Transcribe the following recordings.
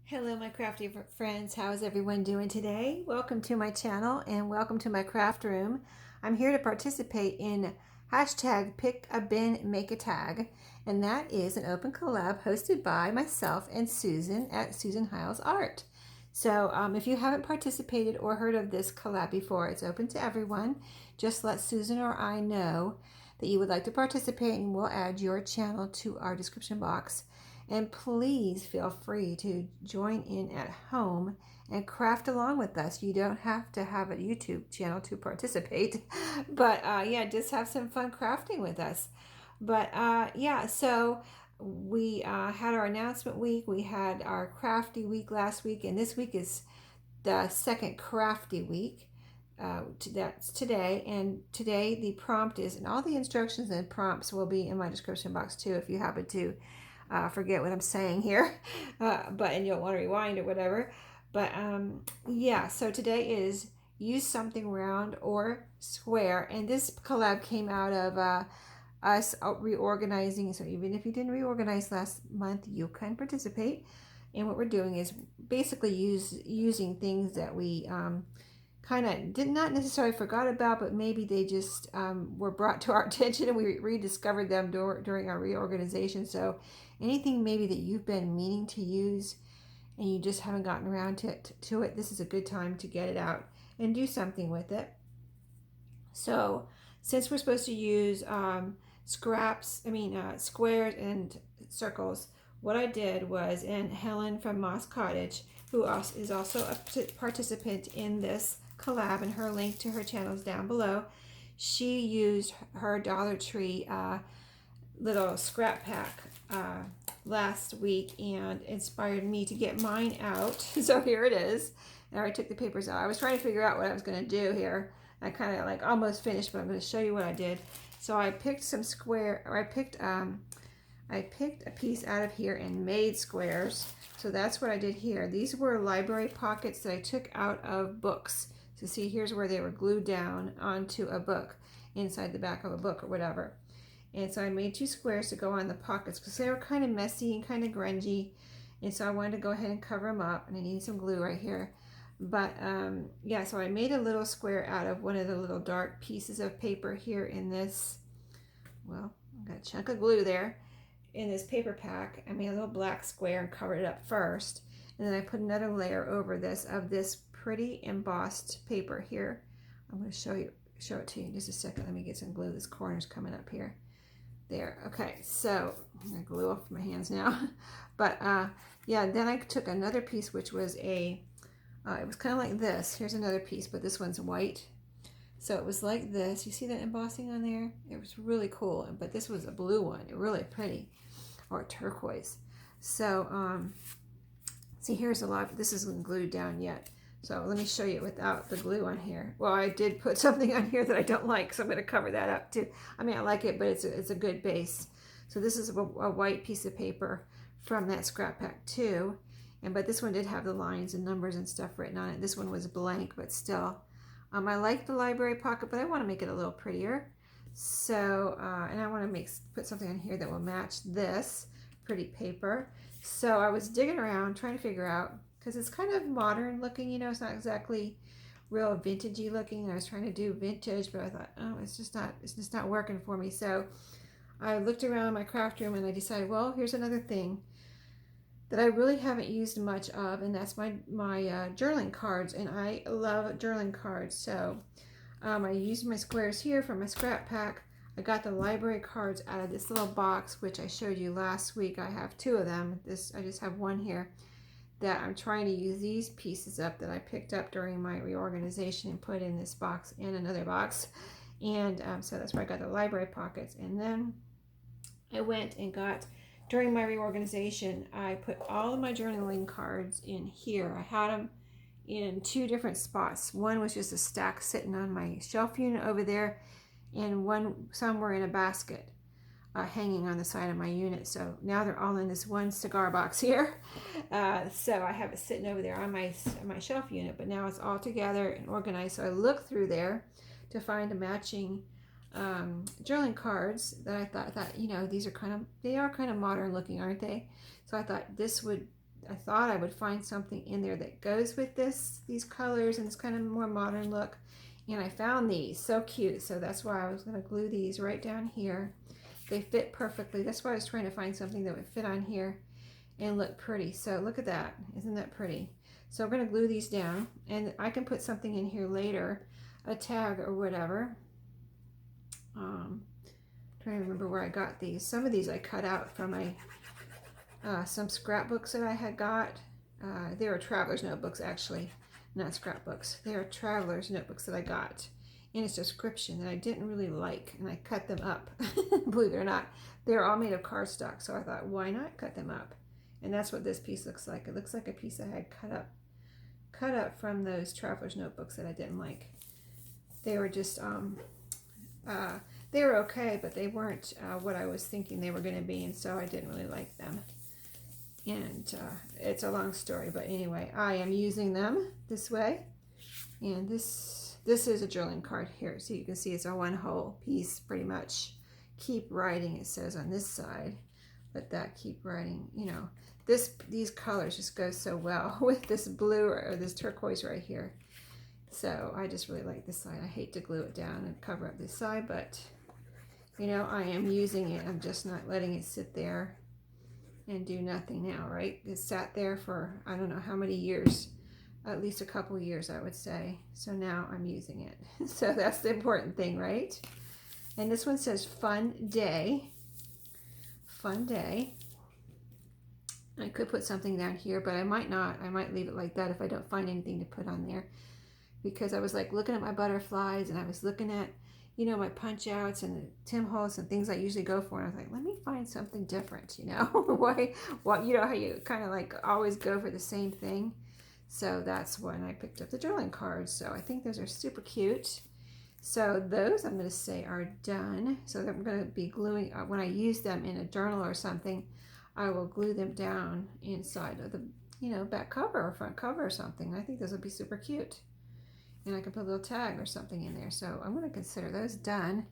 Hello, my crafty friends. How is everyone doing today? Welcome to my channel and welcome to my craft room. I'm here to participate in hashtag Pick a Bin, Make a Tag, and that is an open collab hosted by myself and Susan at Susan Hiles Art. So if you haven't participated or heard of this collab before, it's open to everyone. Just let Susan or I know that you would like to participate and we'll add your channel to our description box. And please feel free to join in at home and craft along with us. You don't have to have a YouTube channel to participate, but yeah, just have some fun crafting with us. But yeah, so we had our announcement week. We had our crafty week last week, and this week is the second crafty week. That's today, and today the prompt is, and all the instructions and prompts will be in my description box too if you happen to forget what I'm saying here, and you'll want to rewind or whatever. But yeah, so today is use something round or square, and this collab came out of us reorganizing. So even if you didn't reorganize last month, you can participate. And what we're doing is basically using things that we kind of did not necessarily forgot about, but maybe they just were brought to our attention and we rediscovered them during our reorganization. So anything maybe that you've been meaning to use and you just haven't gotten around to it, this is a good time to get it out and do something with it. So since we're supposed to use squares and circles, what I did was, and Helen from Moss Cottage, who is also a participant in this collab, and her link to her channel is down below, she used her Dollar Tree little scrap pack last week and inspired me to get mine out. So here it is. And I already took the papers out. I was trying to figure out what I was going to do here. I kind of like almost finished, but I'm going to show you what I did. So I picked some square, or I picked a piece out of here and made squares. So that's what I did here. These were library pockets that I took out of books. So see, here's where they were glued down onto a book, inside the back of a book or whatever. And so I made two squares to go on the pockets because they were kind of messy and kind of grungy. And so I wanted to go ahead and cover them up, and I need some glue right here. But yeah, so I made a little square out of one of the little dark pieces of paper here in this, well, I got a chunk of glue there. In this paper pack, I made a little black square and covered it up first. And then I put another layer over this of this pretty embossed paper here. I'm going to show it to you in just a second. Let me get some glue. This corner's coming up here. There. Okay, so I'm going to glue off my hands now. But yeah, then I took another piece, which was it was kind of like this. Here's another piece, but this one's white. So it was like this. You see that embossing on there? It was really cool. But this was a blue one. Really pretty. Or turquoise. So see, here's a lot. This isn't glued down yet. So let me show you without the glue on here. Well, I did put something on here that I don't like, so I'm going to cover that up too. I mean, I like it, but it's a good base. So this is a white piece of paper from that scrap pack too. But this one did have the lines and numbers and stuff written on it. This one was blank, but still. I like the library pocket, but I want to make it a little prettier. So, and I want to put something on here that will match this pretty paper. So I was digging around trying to figure out, because it's kind of modern looking, you know, it's not exactly real vintagey looking. I was trying to do vintage, but I thought, oh, it's just not working for me. So I looked around my craft room and I decided, well, here's another thing that I really haven't used much of, and that's my journaling cards, and I love journaling cards. So I used my squares here from my scrap pack. I got the library cards out of this little box, which I showed you last week. I have two of them. I just have one here that I'm trying to use these pieces up that I picked up during my reorganization and put in this box and another box. And so that's where I got the library pockets. And then I went and got, during my reorganization, I put all of my journaling cards in here. I had them in two different spots. One was just a stack sitting on my shelf unit over there, and one somewhere in a basket hanging on the side of my unit. So now they're all in this one cigar box here. So I have it sitting over there on my shelf unit, but now it's all together and organized. So I looked through there to find a matching journaling cards that I thought, you know, they are kind of modern looking, aren't they? So I thought I thought I would find something in there that goes with these colors and this kind of more modern look. And I found these, so cute. So that's why I was going to glue these right down here. They fit perfectly. That's why I was trying to find something that would fit on here and look pretty. So look at that. Isn't that pretty? So I'm going to glue these down, and I can put something in here later, a tag or whatever. Trying to remember where I got these. Some of these I cut out from some scrapbooks that I had got. They were traveler's notebooks, actually, not scrapbooks. They are traveler's notebooks that I got in a subscription that I didn't really like, and I cut them up. Believe it or not, they're all made of cardstock, so I thought, why not cut them up? And that's what this piece looks like. It looks like a piece I had cut up from those traveler's notebooks that I didn't like. They were just they were okay, but they weren't what I was thinking they were going to be, and so I didn't really like them. And it's a long story, but anyway, I am using them this way. And this is a journaling card here, so you can see it's a one whole piece pretty much. Keep writing, it says on this side, but that keep writing, you know, these colors just go so well with this blue or this turquoise right here. So I just really like this side. I hate to glue it down and cover up this side, but you know, I am using it. I'm just not letting it sit there and do nothing now, right? It sat there for I don't know how many years, at least a couple years, I would say. So now I'm using it. So that's the important thing, right? And this one says fun day. Fun day. I could put something down here, but I might not. I might leave it like that if I don't find anything to put on there. Because I was like looking at my butterflies, and I was looking at, you know, my punch outs and the Tim Holtz and things I usually go for. And I was like, let me find something different, you know. Why, you know how you kind of like always go for the same thing. So that's when I picked up the journaling cards. So I think those are super cute. So those I'm going to say are done. So I'm going to be gluing, when I use them in a journal or something, I will glue them down inside of the, you know, back cover or front cover or something. I think those would be super cute. And I can put a little tag or something in there. So I'm going to consider those done.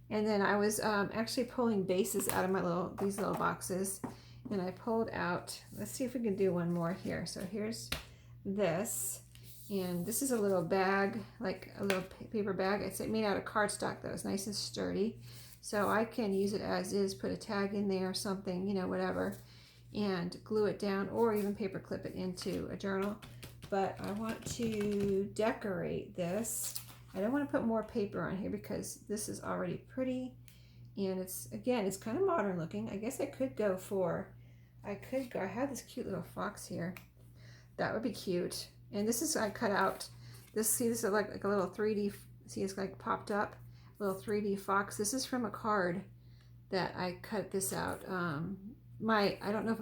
And then I was actually pulling bases out of these little boxes. And I pulled out, let's see if we can do one more here. So here's this. And this is a little bag, like a little paper bag. It's made out of cardstock though. It's nice and sturdy. So I can use it as is, put a tag in there or something, you know, whatever. And glue it down or even paper clip it into a journal. But I want to decorate this. I don't want to put more paper on here because this is already pretty. And it's, again, it's kind of modern looking. I guess I could go for, I have this cute little fox here. That would be cute. And this is, I cut out, this is like a little 3D, see it's like popped up, little 3D fox. This is from a card that I cut this out. I don't know if,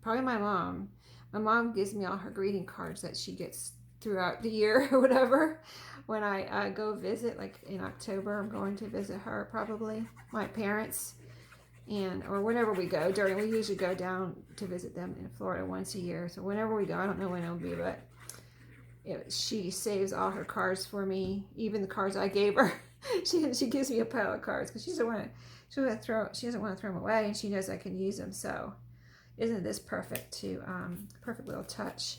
probably my mom. My mom gives me all her greeting cards that she gets throughout the year or whatever. When I go visit, like in October, I'm going to visit her probably, my parents, or whenever we go. We usually go down to visit them in Florida once a year. So whenever we go, I don't know when it'll be, but she saves all her cards for me, even the cards I gave her. she gives me a pile of cards because she doesn't want to throw them away, and she knows I can use them. So isn't this perfect? Perfect little touch,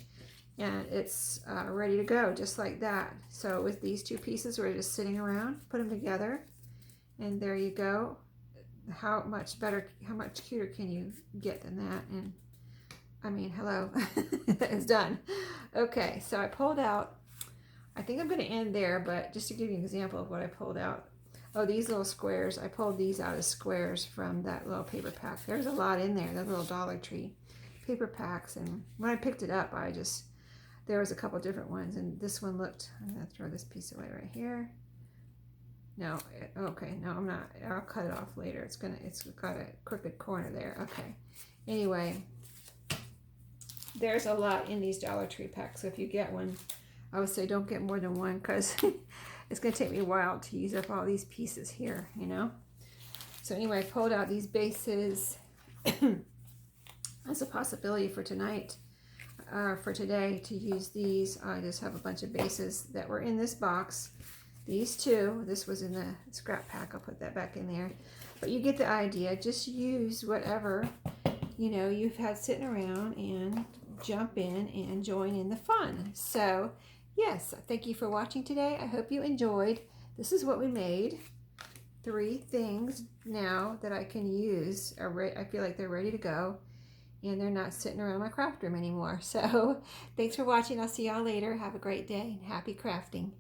and it's ready to go just like that. So with these two pieces, we're just sitting around, put them together, and there you go. How much better, how much cuter can you get than that? And I mean, hello, it's done. Okay, so I pulled out, I think I'm going to end there, but just to give you an example of what I pulled out. Oh, these little squares, I pulled these out as squares from that little paper pack. There's a lot in there, that little Dollar Tree paper packs. And when I picked it up, there was a couple different ones. And this one looked, I'm going to throw this piece away right here. No, okay, no, I'm not. I'll cut it off later. It's got a crooked corner there. Okay. Anyway, there's a lot in these Dollar Tree packs. So if you get one, I would say don't get more than one because it's going to take me a while to use up all these pieces here, you know. So anyway, I pulled out these bases. That's a possibility for tonight, for today, to use these. I just have a bunch of bases that were in this box. These two, this was in the scrap pack. I'll put that back in there. But you get the idea. Just use whatever, you know, you've had sitting around and jump in and join in the fun. So yes, thank you for watching today. I hope you enjoyed. This is what we made. 3 things now that I can use. I feel like they're ready to go, and they're not sitting around my craft room anymore. So thanks for watching. I'll see y'all later. Have a great day and happy crafting.